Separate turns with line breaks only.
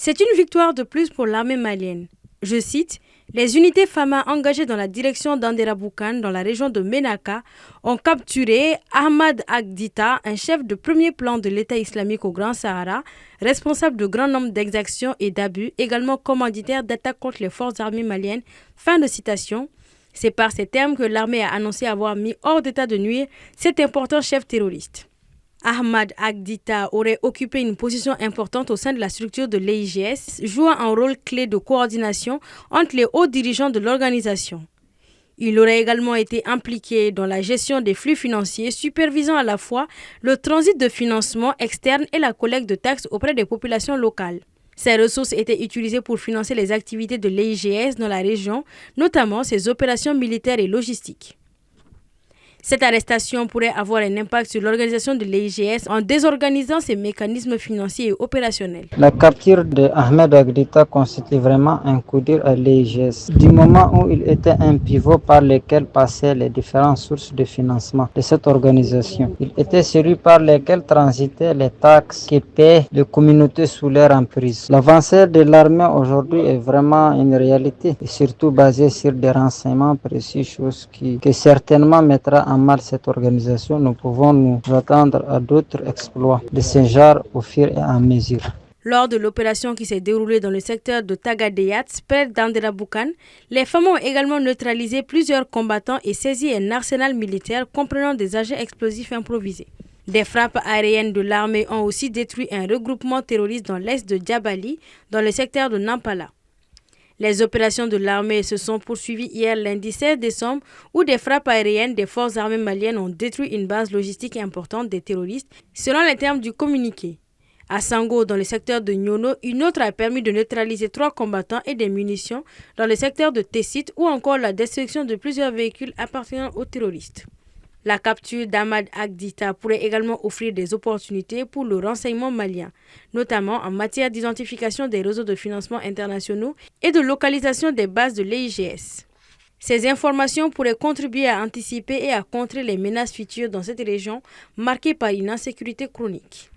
C'est une victoire de plus pour l'armée malienne. Je cite, « Les unités FAMA engagées dans la direction d'Andera Boukan, dans la région de Ménaka, ont capturé Ahmad Agdita, un chef de premier plan de l'État islamique au Grand Sahara, responsable de grand nombre d'exactions et d'abus, également commanditaire d'attaques contre les forces armées maliennes. » Fin de citation. C'est par ces termes que l'armée a annoncé avoir mis hors d'état de nuire cet important chef terroriste. Ahmad Agdita aurait occupé une position importante au sein de la structure de l'EIGS, jouant un rôle clé de coordination entre les hauts dirigeants de l'organisation. Il aurait également été impliqué dans la gestion des flux financiers, supervisant à la fois le transit de financement externe et la collecte de taxes auprès des populations locales. Ces ressources étaient utilisées pour financer les activités de l'EIGS dans la région, notamment ses opérations militaires et logistiques. Cette arrestation pourrait avoir un impact sur l'organisation de l'EIGS en désorganisant ses mécanismes financiers et opérationnels.
La capture de Ahmed Agdita constitue vraiment un coup dur à l'EIGS. Du moment où il était un pivot par lequel passaient les différentes sources de financement de cette organisation, il était celui par lequel transitaient les taxes que paient les communautés sous leur emprise. L'avancée de l'armée aujourd'hui est vraiment une réalité, et surtout basée sur des renseignements précis, chose que certainement mettra en mal cette organisation. Nous pouvons nous attendre à d'autres exploits de ce genre au fur et à mesure.
Lors de l'opération qui s'est déroulée dans le secteur de Tagadeyat, près d'Andera Boukan, les femmes ont également neutralisé plusieurs combattants et saisi un arsenal militaire comprenant des agents explosifs improvisés. Des frappes aériennes de l'armée ont aussi détruit un regroupement terroriste dans l'est de Djabali, dans le secteur de Nampala. Les opérations de l'armée se sont poursuivies hier lundi 16 décembre où des frappes aériennes des forces armées maliennes ont détruit une base logistique importante des terroristes, selon les termes du communiqué. À Sango, dans le secteur de Nyono, une autre a permis de neutraliser 3 combattants et des munitions dans le secteur de Tessit ou encore la destruction de plusieurs véhicules appartenant aux terroristes. La capture d'Ahmad Agdita pourrait également offrir des opportunités pour le renseignement malien, notamment en matière d'identification des réseaux de financement internationaux et de localisation des bases de l'EIGS. Ces informations pourraient contribuer à anticiper et à contrer les menaces futures dans cette région marquée par une insécurité chronique.